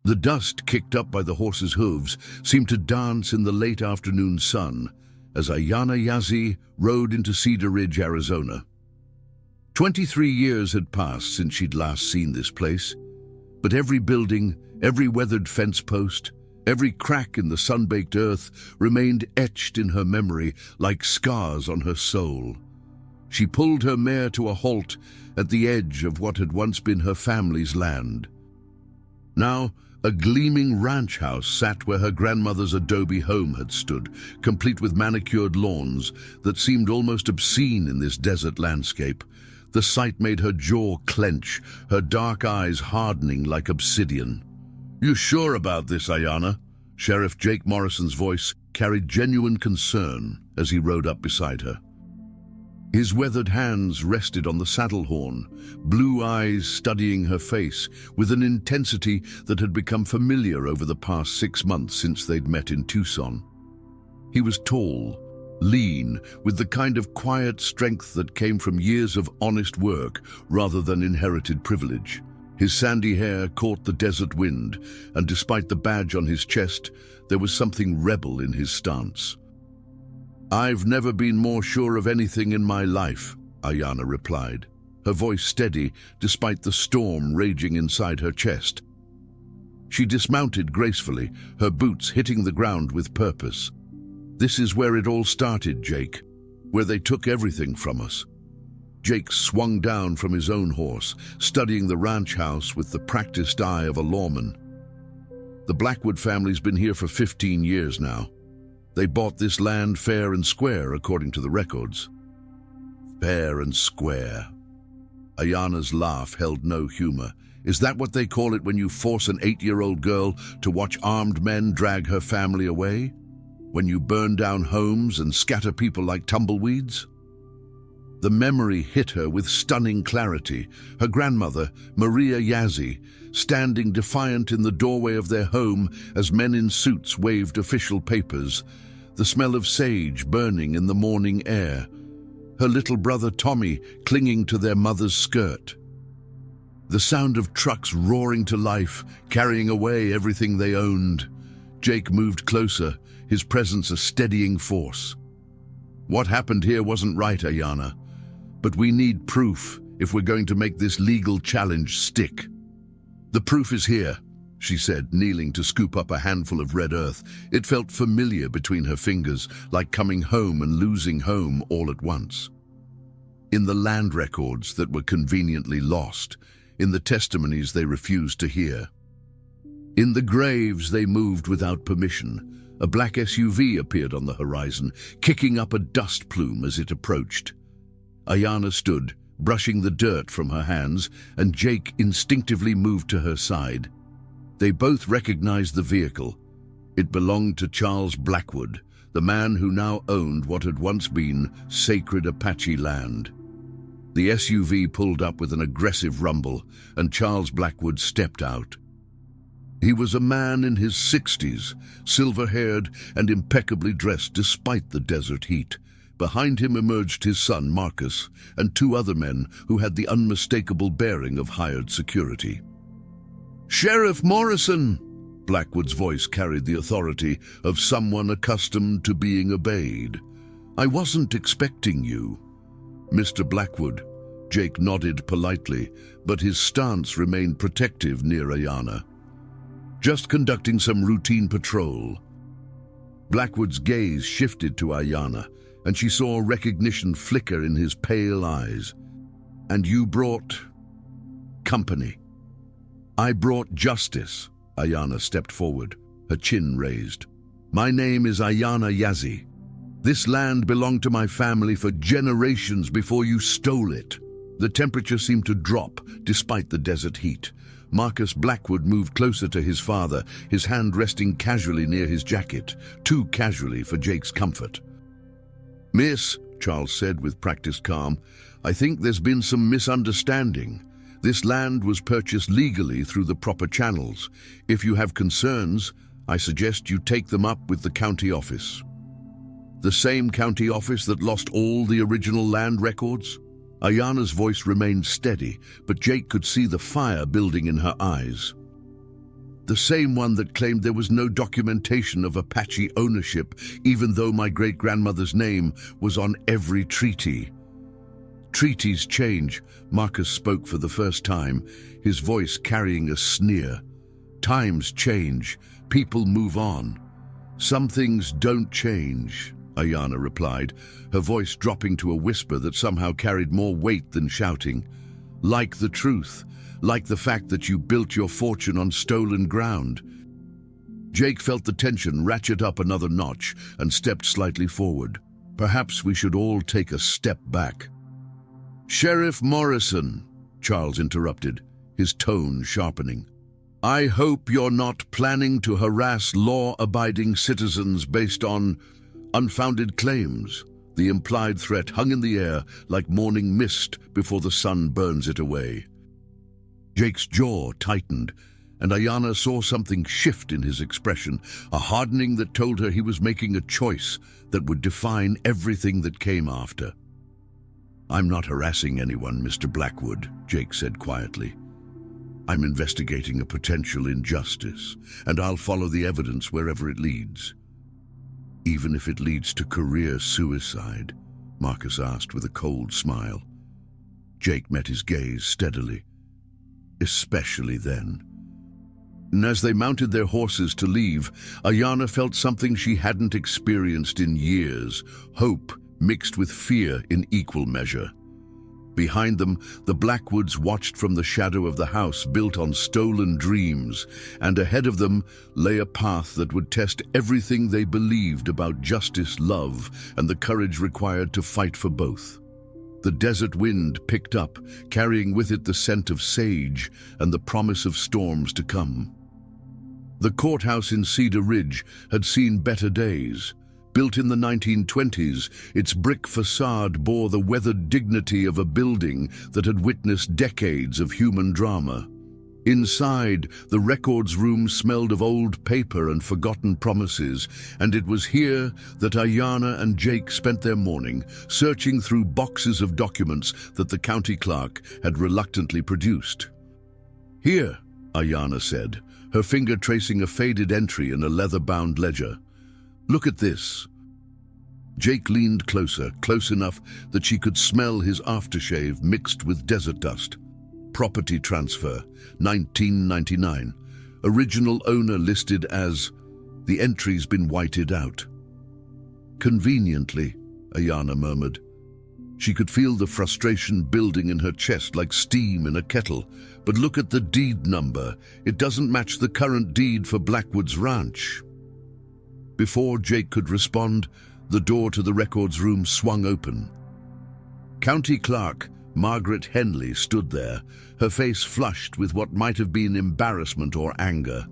The dust kicked up by the horses' hooves seemed to dance in the late afternoon sun as Ayana Yazzie rode into Cedar Ridge, Arizona. 23 years had passed since she'd last seen this place, but every building, every weathered fence post, every crack in the sun-baked earth remained etched in her memory like scars on her soul. She pulled her mare to a halt at the edge of what had once been her family's land. Now, a gleaming ranch house sat where her grandmother's adobe home had stood, complete with manicured lawns that seemed almost obscene in this desert landscape. The sight made her jaw clench, her dark eyes hardening like obsidian. "You sure about this, Ayana?" Sheriff Jake Morrison's voice carried genuine concern as he rode up beside her. His weathered hands rested on the saddle horn, blue eyes studying her face with an intensity that had become familiar over the past 6 months since they'd met in Tucson. He was tall, lean, with the kind of quiet strength that came from years of honest work rather than inherited privilege. His sandy hair caught the desert wind, and despite the badge on his chest, there was something rebel in his stance. "I've never been more sure of anything in my life," Ayana replied, her voice steady despite the storm raging inside her chest. She dismounted gracefully, her boots hitting the ground with purpose. "This is where it all started, Jake, where they took everything from us." Jake swung down from his own horse, studying the ranch house with the practiced eye of a lawman. "The Blackwood family's been here for 15 years now. They bought this land fair and square, according to the records." Fair and square. Ayana's laugh held no humor. "Is that what they call it when you force an 8-year-old girl to watch armed men drag her family away? When you burn down homes and scatter people like tumbleweeds?" The memory hit her with stunning clarity. Her grandmother, Maria Yazzie, standing defiant in the doorway of their home as men in suits waved official papers, the smell of sage burning in the morning air, her little brother Tommy clinging to their mother's skirt. The sound of trucks roaring to life, carrying away everything they owned. Jake moved closer, his presence a steadying force. "What happened here wasn't right, Ayana, but we need proof if we're going to make this legal challenge stick." "The proof is here," she said, kneeling to scoop up a handful of red earth. It felt familiar between her fingers, like coming home and losing home all at once. In the land records that were conveniently lost, in the testimonies they refused to hear. In the graves they moved without permission. A black SUV appeared on the horizon, kicking up a dust plume as it approached. Ayana stood, brushing the dirt from her hands, and Jake instinctively moved to her side. They both recognized the vehicle. It belonged to Charles Blackwood, the man who now owned what had once been sacred Apache land. The SUV pulled up with an aggressive rumble, and Charles Blackwood stepped out. He was a man in his 60s, silver-haired and impeccably dressed despite the desert heat. Behind him emerged his son, Marcus, and 2 other men who had the unmistakable bearing of hired security. "Sheriff Morrison!" Blackwood's voice carried the authority of someone accustomed to being obeyed. "I wasn't expecting you." "Mr. Blackwood," Jake nodded politely, but his stance remained protective near Ayana. "Just conducting some routine patrol." Blackwood's gaze shifted to Ayana, and she saw recognition flicker in his pale eyes. "And you brought company." "I brought justice." Ayana stepped forward, her chin raised. "My name is Ayana Yazzie. This land belonged to my family for generations before you stole it." The temperature seemed to drop despite the desert heat. Marcus Blackwood moved closer to his father, his hand resting casually near his jacket, too casually for Jake's comfort. "Miss," Charles said with practiced calm, "I think there's been some misunderstanding. This land was purchased legally through the proper channels. If you have concerns, I suggest you take them up with the county office." "The same county office that lost all the original land records?" Ayana's voice remained steady, but Jake could see the fire building in her eyes. The same one that claimed there was no documentation of Apache ownership, even though my great-grandmother's name was on every treaty. Treaties change, Marcus spoke for the first time, his voice carrying a sneer. Times change, people move on. Some things don't change, Ayana replied, her voice dropping to a whisper that somehow carried more weight than shouting. Like the truth, like the fact that you built your fortune on stolen ground. Jake felt the tension ratchet up another notch and stepped slightly forward. Perhaps we should all take a step back. Sheriff Morrison, Charles interrupted, his tone sharpening. I hope you're not planning to harass law-abiding citizens based on unfounded claims. The implied threat hung in the air like morning mist before the sun burns it away. Jake's jaw tightened, and Ayana saw something shift in his expression, a hardening that told her he was making a choice that would define everything that came after. I'm not harassing anyone, Mr. Blackwood, Jake said quietly. I'm investigating a potential injustice, and I'll follow the evidence wherever it leads. Even if it leads to career suicide, Marcus asked with a cold smile. Jake met his gaze steadily. Especially then. And as they mounted their horses to leave, Ayana felt something she hadn't experienced in years, hope mixed with fear in equal measure. Behind them, the Blackwoods watched from the shadow of the house built on stolen dreams, and ahead of them lay a path that would test everything they believed about justice, love, and the courage required to fight for both. The desert wind picked up, carrying with it the scent of sage and the promise of storms to come. The courthouse in Cedar Ridge had seen better days. Built in the 1920s, its brick facade bore the weathered dignity of a building that had witnessed decades of human drama. Inside, the records room smelled of old paper and forgotten promises, and it was here that Ayana and Jake spent their morning, searching through boxes of documents that the county clerk had reluctantly produced. Here, Ayana said, her finger tracing a faded entry in a leather-bound ledger. Look at this. Jake leaned closer, close enough that she could smell his aftershave mixed with desert dust. Property transfer, 1999. Original owner listed as the entry's been whited out. Conveniently, Ayana murmured. She could feel the frustration building in her chest like steam in a kettle. But look at the deed number. It doesn't match the current deed for Blackwood's ranch. Before Jake could respond, the door to the records room swung open. County Clerk Margaret Henley stood there, her face flushed with what might have been embarrassment or anger.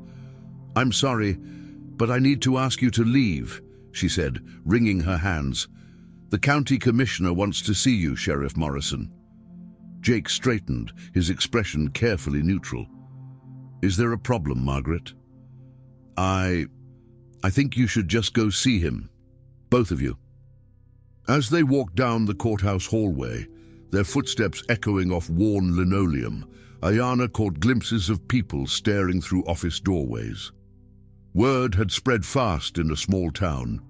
I'm sorry, but I need to ask you to leave, she said, wringing her hands. The county commissioner wants to see you, Sheriff Morrison. Jake straightened, his expression carefully neutral. Is there a problem, Margaret? I think you should just go see him. Both of you. As they walked down the courthouse hallway, their footsteps echoing off worn linoleum, Ayana caught glimpses of people staring through office doorways. Word had spread fast in a small town.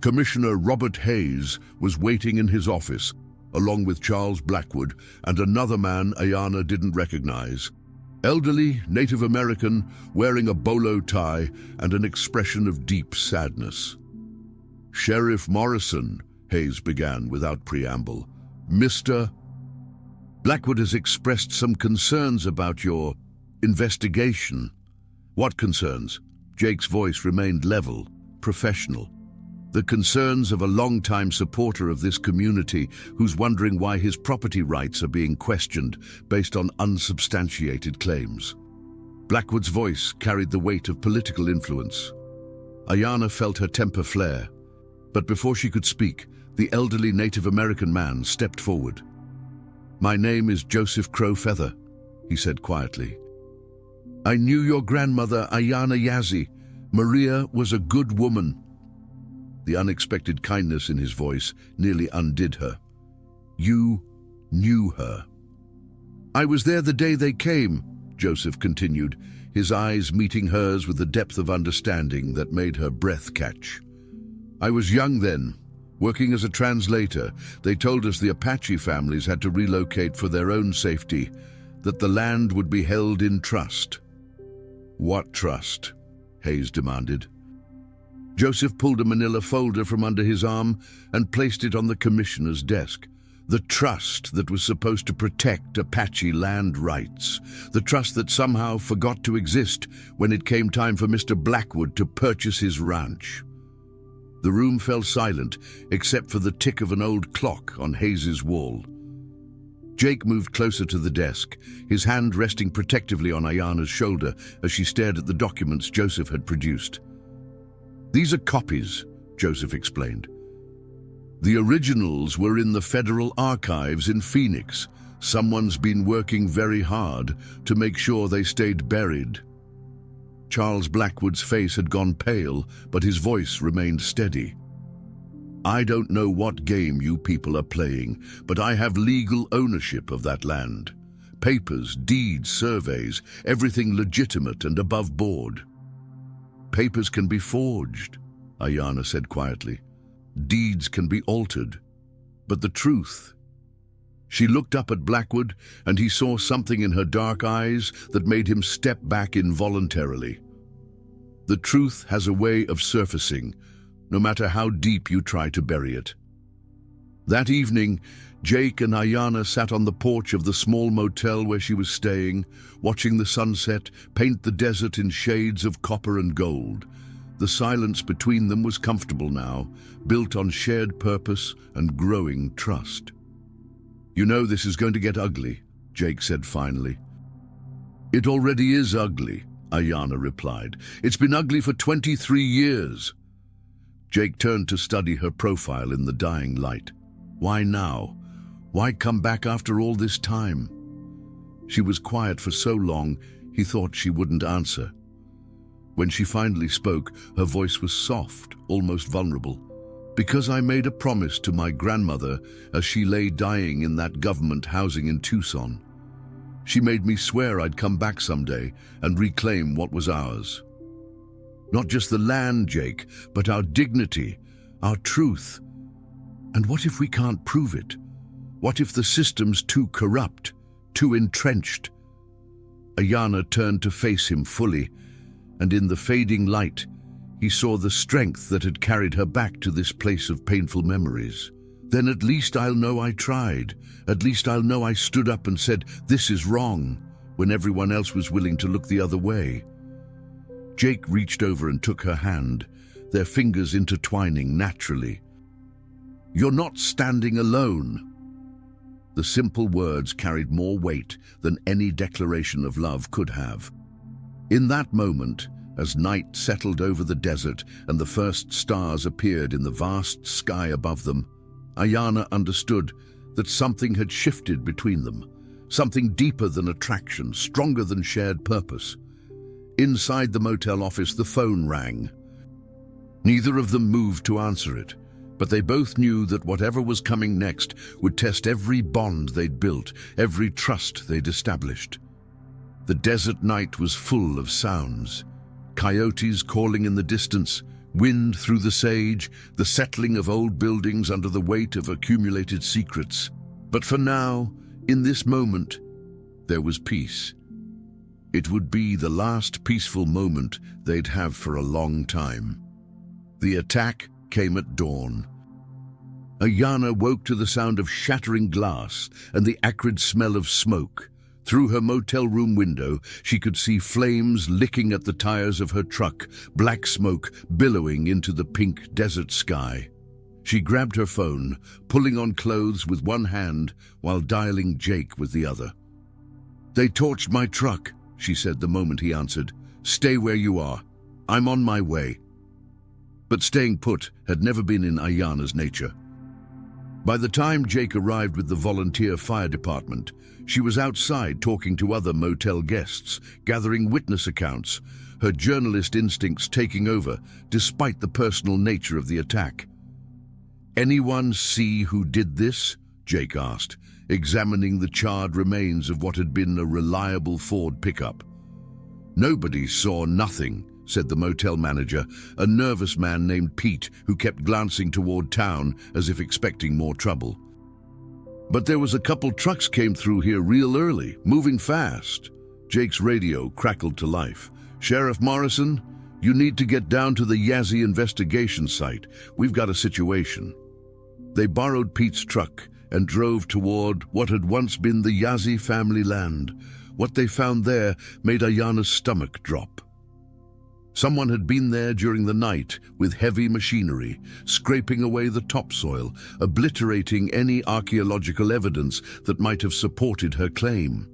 Commissioner Robert Hayes was waiting in his office, along with Charles Blackwood and another man Ayana didn't recognize. Elderly, Native American, wearing a bolo tie and an expression of deep sadness. Sheriff Morrison, Hayes began without preamble. Mr. Blackwood has expressed some concerns about your investigation. What concerns? Jake's voice remained level, professional. The concerns of a longtime supporter of this community who's wondering why his property rights are being questioned based on unsubstantiated claims. Blackwood's voice carried the weight of political influence. Ayana felt her temper flare, but before she could speak, the elderly Native American man stepped forward. My name is Joseph Crowfeather, he said quietly. I knew your grandmother, Ayana Yazzie. Maria was a good woman. The unexpected kindness in his voice nearly undid her. You knew her. I was there the day they came, Joseph continued, his eyes meeting hers with a depth of understanding that made her breath catch. "I was young then, working as a translator. They told us the Apache families had to relocate for their own safety, that the land would be held in trust." "What trust?" Hayes demanded. Joseph pulled a manila folder from under his arm and placed it on the commissioner's desk. The trust that was supposed to protect Apache land rights. The trust that somehow forgot to exist when it came time for Mr. Blackwood to purchase his ranch. The room fell silent, except for the tick of an old clock on Hayes's wall. Jake moved closer to the desk, his hand resting protectively on Ayana's shoulder as she stared at the documents Joseph had produced. "These are copies," Joseph explained. "The originals were in the Federal Archives in Phoenix. Someone's been working very hard to make sure they stayed buried." Charles Blackwood's face had gone pale, but his voice remained steady. "I don't know what game you people are playing, but I have legal ownership of that land. Papers, deeds, surveys, everything legitimate and above board." "Papers can be forged," Ayana said quietly. "Deeds can be altered. But the truth..." She looked up at Blackwood, and he saw something in her dark eyes that made him step back involuntarily. "The truth has a way of surfacing, no matter how deep you try to bury it." That evening, Jake and Ayana sat on the porch of the small motel where she was staying, watching the sunset paint the desert in shades of copper and gold. The silence between them was comfortable now, built on shared purpose and growing trust. "You know this is going to get ugly," Jake said finally. "It already is ugly," Ayana replied. "It's been ugly for 23 years. Jake turned to study her profile in the dying light. Why now? Why come back after all this time? She was quiet for so long, he thought she wouldn't answer. When she finally spoke, her voice was soft, almost vulnerable. "Because I made a promise to my grandmother as she lay dying in that government housing in Tucson. She made me swear I'd come back someday and reclaim what was ours. Not just the land, Jake, but our dignity, our truth. And what if we can't prove it? What if the system's too corrupt, too entrenched?" Ayana turned to face him fully, and in the fading light, he saw the strength that had carried her back to this place of painful memories. "Then at least I'll know I tried. At least I'll know I stood up and said, 'This is wrong,' when everyone else was willing to look the other way." Jake reached over and took her hand, their fingers intertwining naturally. "You're not standing alone." The simple words carried more weight than any declaration of love could have. In that moment, as night settled over the desert and the first stars appeared in the vast sky above them, Ayana understood that something had shifted between them, something deeper than attraction, stronger than shared purpose. Inside the motel office, the phone rang. Neither of them moved to answer it, but they both knew that whatever was coming next would test every bond they'd built, every trust they'd established. The desert night was full of sounds. Coyotes calling in the distance, wind through the sage, the settling of old buildings under the weight of accumulated secrets. But for now, in this moment, there was peace. It would be the last peaceful moment they'd have for a long time. The attack came at dawn. Ayana woke to the sound of shattering glass and the acrid smell of smoke. Through her motel room window, she could see flames licking at the tires of her truck, black smoke billowing into the pink desert sky. She grabbed her phone, pulling on clothes with one hand while dialing Jake with the other. "They torched my truck," she said the moment he answered. "Stay where you are. I'm on my way." But staying put had never been in Ayana's nature. By the time Jake arrived with the volunteer fire department, she was outside talking to other motel guests, gathering witness accounts, her journalist instincts taking over despite the personal nature of the attack. "Anyone see who did this?" Jake asked, examining the charred remains of what had been a reliable Ford pickup. Nobody saw nothing, said the motel manager, a nervous man named Pete who kept glancing toward town as if expecting more trouble. But there was a couple trucks came through here real early, moving fast. Jake's radio crackled to life. Sheriff Morrison, you need to get down to the Yazzie investigation site. We've got a situation. They borrowed Pete's truck and drove toward what had once been the Yazzie family land. What they found there made Ayana's stomach drop. Someone had been there during the night with heavy machinery, scraping away the topsoil, obliterating any archaeological evidence that might have supported her claim.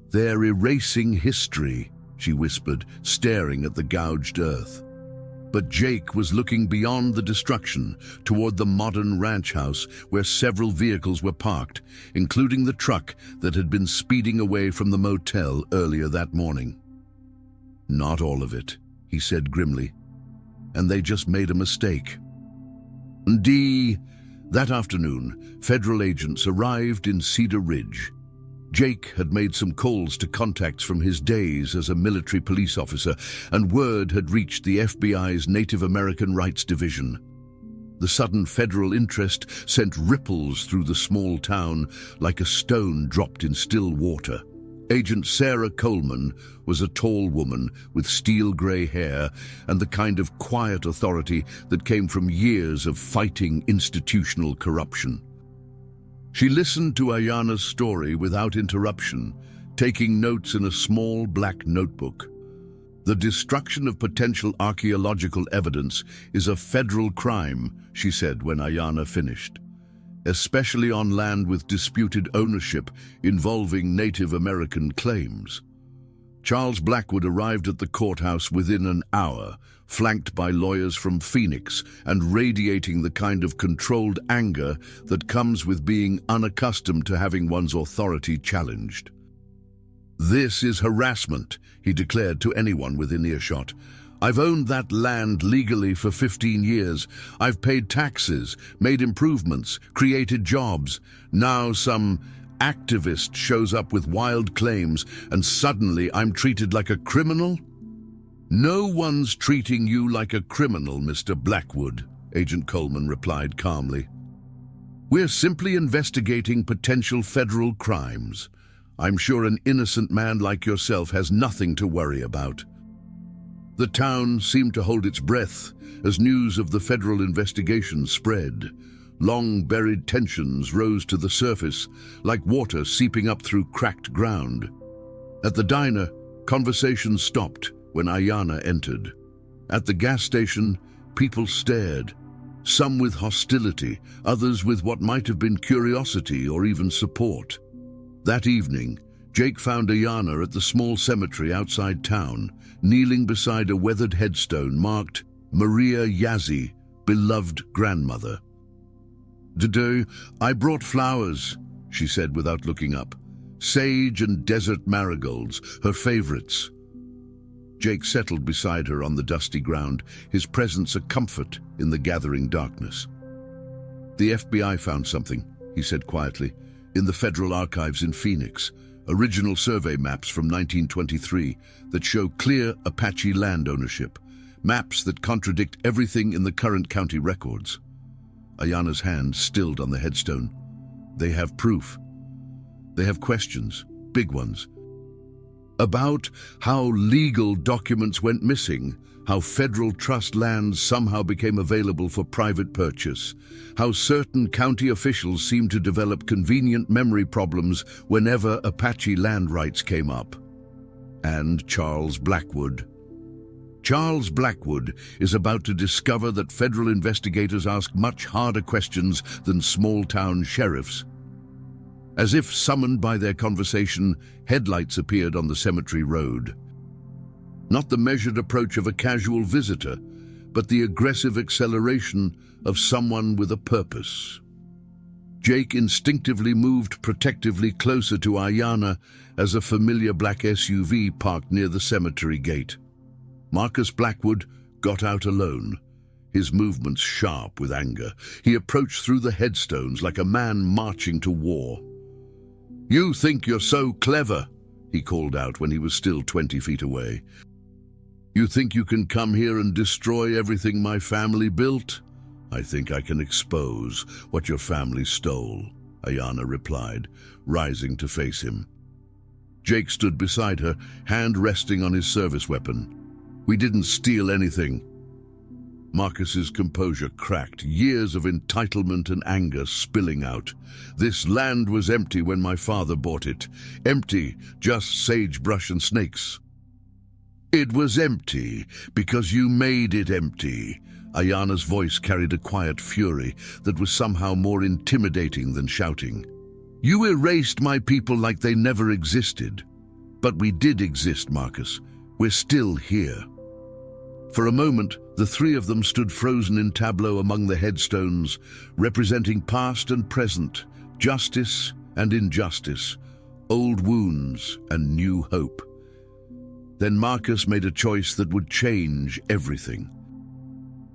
"They're erasing history," she whispered, staring at the gouged earth. But Jake was looking beyond the destruction, toward the modern ranch house where several vehicles were parked, including the truck that had been speeding away from the motel earlier that morning. "Not all of it," he said grimly. "And they just made a mistake." That afternoon, federal agents arrived in Cedar Ridge. Jake had made some calls to contacts from his days as a military police officer, and word had reached the FBI's Native American Rights Division. The sudden federal interest sent ripples through the small town like a stone dropped in still water. Agent Sarah Coleman was a tall woman with steel-gray hair and the kind of quiet authority that came from years of fighting institutional corruption. She listened to Ayana's story without interruption, taking notes in a small black notebook. "The destruction of potential archaeological evidence is a federal crime," she said when Ayana finished, "especially on land with disputed ownership involving Native American claims." Charles Blackwood arrived at the courthouse within an hour, flanked by lawyers from Phoenix and radiating the kind of controlled anger that comes with being unaccustomed to having one's authority challenged. "This is harassment," he declared to anyone within earshot. "I've owned that land legally for 15 years. I've paid taxes, made improvements, created jobs. Now some activist shows up with wild claims and suddenly I'm treated like a criminal?" "No one's treating you like a criminal, Mr. Blackwood," Agent Coleman replied calmly. "We're simply investigating potential federal crimes. I'm sure an innocent man like yourself has nothing to worry about." The town seemed to hold its breath as news of the federal investigation spread. Long-buried tensions rose to the surface, like water seeping up through cracked ground. At the diner, conversation stopped when Ayana entered. At the gas station, people stared, some with hostility, others with what might have been curiosity or even support. That evening, Jake found Ayana at the small cemetery outside town, kneeling beside a weathered headstone marked Maria Yazzie, beloved grandmother. "Today, I brought flowers," she said without looking up. "Sage and desert marigolds, her favorites." Jake settled beside her on the dusty ground, his presence a comfort in the gathering darkness. "The FBI found something," he said quietly, "in the federal archives in Phoenix. Original survey maps from 1923 that show clear Apache land ownership. Maps that contradict everything in the current county records." Ayana's hand stilled on the headstone. "They have proof. They have questions, big ones, about how legal documents went missing, how federal trust lands somehow became available for private purchase, how certain county officials seemed to develop convenient memory problems whenever Apache land rights came up. And Charles Blackwood. Charles Blackwood is about to discover that federal investigators ask much harder questions than small-town sheriffs. As if summoned by their conversation, headlights appeared on the cemetery road. Not the measured approach of a casual visitor, but the aggressive acceleration of someone with a purpose. Jake instinctively moved protectively closer to Ayana as a familiar black SUV parked near the cemetery gate. Marcus Blackwood got out alone, his movements sharp with anger. He approached through the headstones like a man marching to war. "You think you're so clever," he called out when he was still 20 feet away. "You think you can come here and destroy everything my family built? I think I can expose what your family stole," Ayanna replied, rising to face him. Jake stood beside her, hand resting on his service weapon. "We didn't steal anything." Marcus's composure cracked, years of entitlement and anger spilling out. "This land was empty when my father bought it. Empty, just sagebrush and snakes." "It was empty because you made it empty." Ayanna's voice carried a quiet fury that was somehow more intimidating than shouting. "You erased my people like they never existed. But we did exist, Marcus. We're still here." For a moment, the three of them stood frozen in tableau among the headstones, representing past and present, justice and injustice, old wounds and new hope. Then Marcus made a choice that would change everything.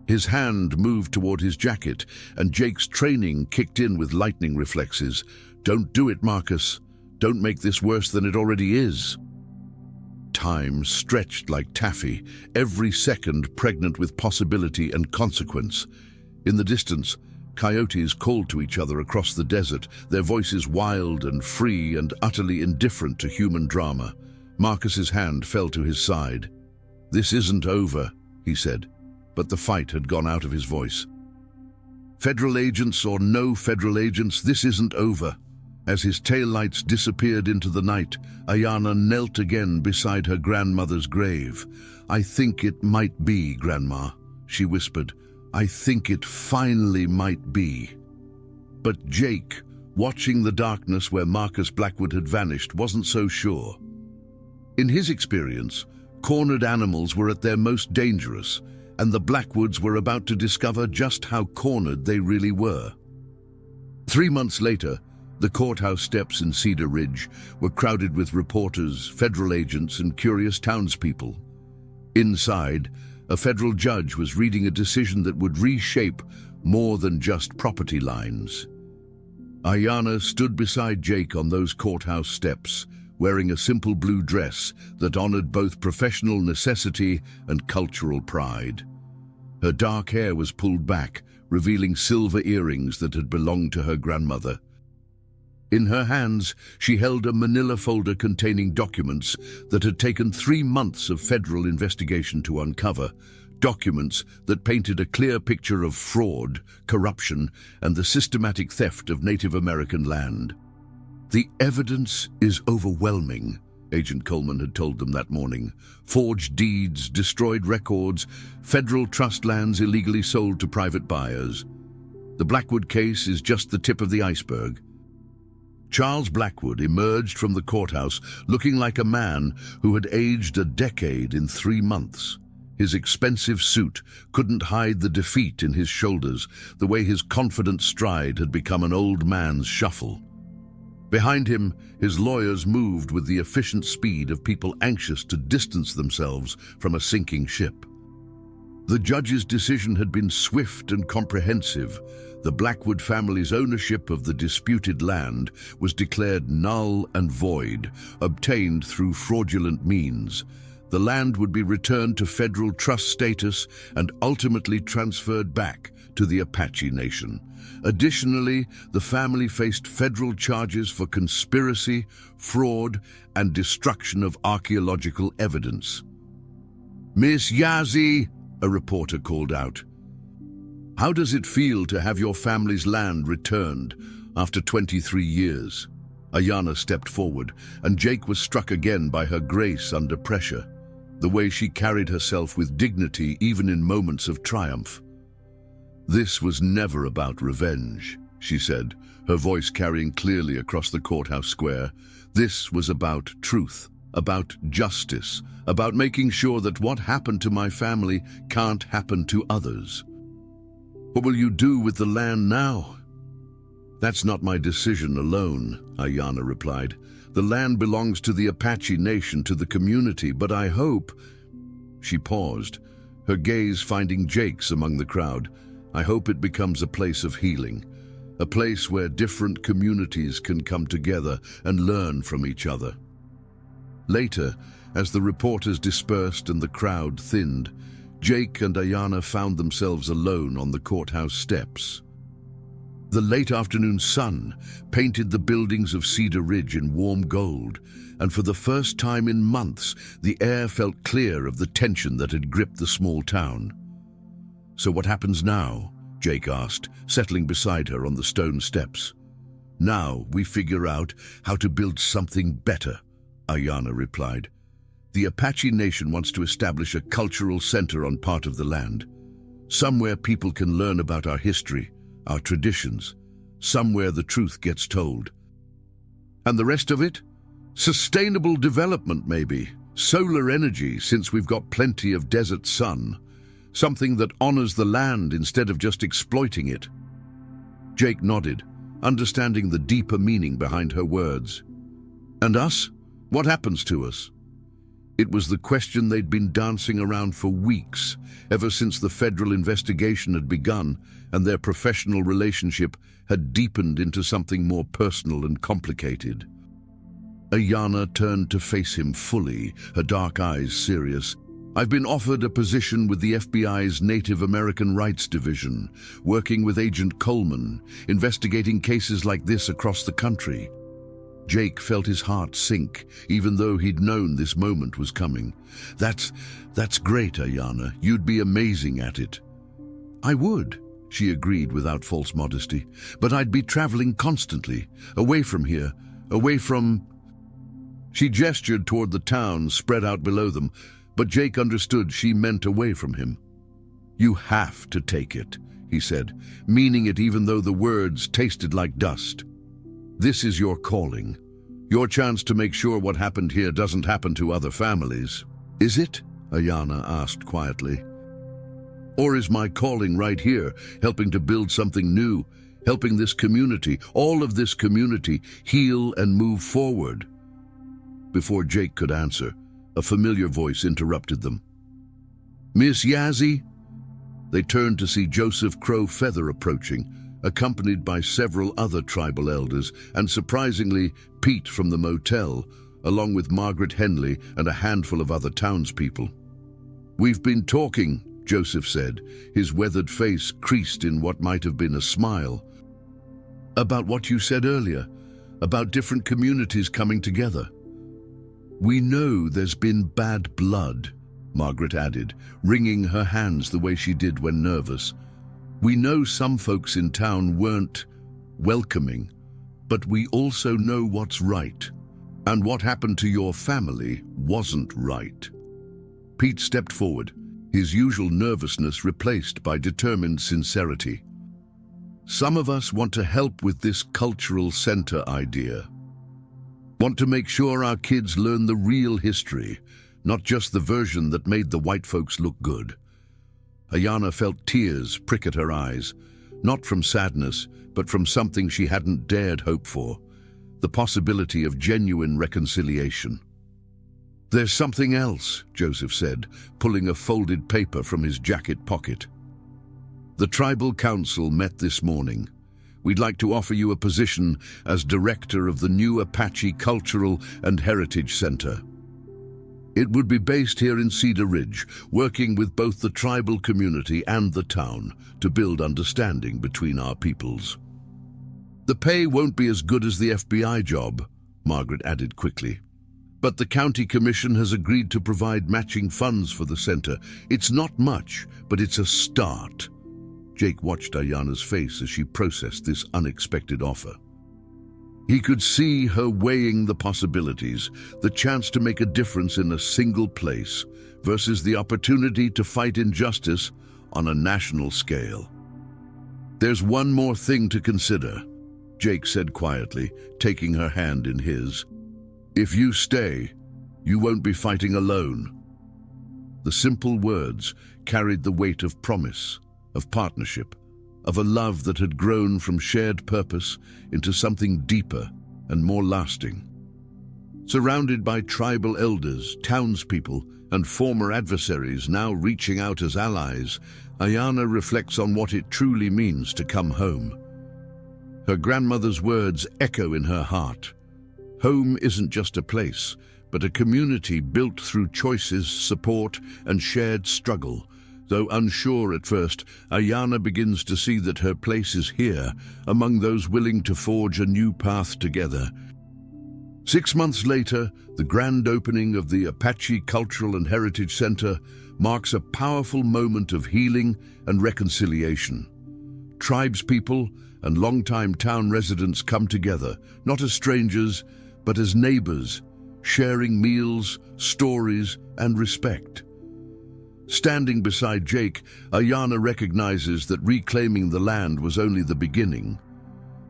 His hand moved toward his jacket, and Jake's training kicked in with lightning reflexes. "Don't do it, Marcus. Don't make this worse than it already is." Time stretched like taffy, every second pregnant with possibility and consequence. In the distance, coyotes called to each other across the desert, their voices wild and free and utterly indifferent to human drama. Marcus's hand fell to his side. "This isn't over," he said, but the fight had gone out of his voice. "Federal agents or no federal agents, this isn't over." As his taillights disappeared into the night, Ayanna knelt again beside her grandmother's grave. "I think it might be, Grandma," she whispered. "I think it finally might be." But Jake, watching the darkness where Marcus Blackwood had vanished, wasn't so sure. In his experience, cornered animals were at their most dangerous, and the Blackwoods were about to discover just how cornered they really were. 3 months later, the courthouse steps in Cedar Ridge were crowded with reporters, federal agents, and curious townspeople. Inside, a federal judge was reading a decision that would reshape more than just property lines. Ayanna stood beside Jake on those courthouse steps, wearing a simple blue dress that honored both professional necessity and cultural pride. Her dark hair was pulled back, revealing silver earrings that had belonged to her grandmother. In her hands, she held a manila folder containing documents that had taken 3 months of federal investigation to uncover, documents that painted a clear picture of fraud, corruption, and the systematic theft of Native American land. "The evidence is overwhelming," Agent Coleman had told them that morning. "Forged deeds, destroyed records, federal trust lands illegally sold to private buyers. The Blackwood case is just the tip of the iceberg." Charles Blackwood emerged from the courthouse looking like a man who had aged a decade in 3 months. His expensive suit couldn't hide the defeat in his shoulders, the way his confident stride had become an old man's shuffle. Behind him, his lawyers moved with the efficient speed of people anxious to distance themselves from a sinking ship. The judge's decision had been swift and comprehensive. The Blackwood family's ownership of the disputed land was declared null and void, obtained through fraudulent means. The land would be returned to federal trust status and ultimately transferred back to the Apache Nation. Additionally, the family faced federal charges for conspiracy, fraud, and destruction of archaeological evidence. "Miss Yazzie," a reporter called out, "how does it feel to have your family's land returned after 23 years? Ayanna stepped forward, and Jake was struck again by her grace under pressure, the way she carried herself with dignity even in moments of triumph. "This was never about revenge," she said, her voice carrying clearly across the courthouse square. "This was about truth, about justice, about making sure that what happened to my family can't happen to others." "What will you do with the land now?" "That's not my decision alone," Ayanna replied. "The land belongs to the Apache Nation, to the community, but I hope—" She paused, her gaze finding Jake's among the crowd. "I hope it becomes a place of healing, a place where different communities can come together and learn from each other." Later, as the reporters dispersed and the crowd thinned, Jake and Ayana found themselves alone on the courthouse steps. The late afternoon sun painted the buildings of Cedar Ridge in warm gold, and for the first time in months, the air felt clear of the tension that had gripped the small town. "So what happens now?" Jake asked, settling beside her on the stone steps. "Now we figure out how to build something better," Ayana replied. "The Apache Nation wants to establish a cultural center on part of the land. Somewhere people can learn about our history, our traditions. Somewhere the truth gets told. And the rest of it? Sustainable development, maybe. Solar energy, since we've got plenty of desert sun. Something that honors the land instead of just exploiting it." Jake nodded, understanding the deeper meaning behind her words. "And us? What happens to us?" It was the question they'd been dancing around for weeks, ever since the federal investigation had begun and their professional relationship had deepened into something more personal and complicated. Ayana turned to face him fully, her dark eyes serious. "I've been offered a position with the FBI's Native American Rights Division, working with Agent Coleman, investigating cases like this across the country." Jake felt his heart sink, even though he'd known this moment was coming. That's great, Ayana. You'd be amazing at it." "I would," she agreed without false modesty. "But I'd be traveling constantly, away from here, away from—" She gestured toward the town spread out below them, but Jake understood she meant away from him. "You have to take it," he said, meaning it even though the words tasted like dust. "This is your calling, your chance to make sure what happened here doesn't happen to other families." "Is it?" Ayana asked quietly. "Or is my calling right here, helping to build something new, helping this community, all of this community, heal and move forward?" Before Jake could answer, a familiar voice interrupted them. "Miss Yazzie?" They turned to see Joseph Crow Feather approaching, accompanied by several other tribal elders, and surprisingly, Pete from the motel, along with Margaret Henley and a handful of other townspeople. "We've been talking," Joseph said, his weathered face creased in what might have been a smile. "About what you said earlier, about different communities coming together." "We know there's been bad blood," Margaret added, wringing her hands the way she did when nervous. "We know some folks in town weren't welcoming, but we also know what's right. And what happened to your family wasn't right." Pete stepped forward, his usual nervousness replaced by determined sincerity. "Some of us want to help with this cultural center idea. Want to make sure our kids learn the real history, not just the version that made the white folks look good." Ayana felt tears prick at her eyes, not from sadness, but from something she hadn't dared hope for, the possibility of genuine reconciliation. "There's something else," Joseph said, pulling a folded paper from his jacket pocket. "The Tribal Council met this morning. We'd like to offer you a position as director of the new Apache Cultural and Heritage Center. It would be based here in Cedar Ridge, working with both the tribal community and the town to build understanding between our peoples." "The pay won't be as good as the FBI job," Margaret added quickly. "But the county commission has agreed to provide matching funds for the center. It's not much, but it's a start." Jake watched Ayana's face as she processed this unexpected offer. He could see her weighing the possibilities, the chance to make a difference in a single place versus the opportunity to fight injustice on a national scale. "There's one more thing to consider," Jake said quietly, taking her hand in his. "If you stay, you won't be fighting alone." The simple words carried the weight of promise, of partnership, of a love that had grown from shared purpose into something deeper and more lasting. Surrounded by tribal elders, townspeople, and former adversaries now reaching out as allies, Ayana reflects on what it truly means to come home. Her grandmother's words echo in her heart. Home isn't just a place, but a community built through choices, support, and shared struggle. Though unsure at first, Ayana begins to see that her place is here, among those willing to forge a new path together. 6 months later, the grand opening of the Apache Cultural and Heritage Center marks a powerful moment of healing and reconciliation. Tribespeople and longtime town residents come together, not as strangers, but as neighbors, sharing meals, stories, and respect. Standing beside Jake, Ayana recognizes that reclaiming the land was only the beginning.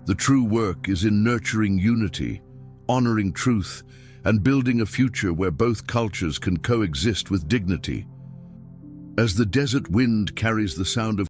The true work is in nurturing unity, honoring truth, and building a future where both cultures can coexist with dignity. As the desert wind carries the sound of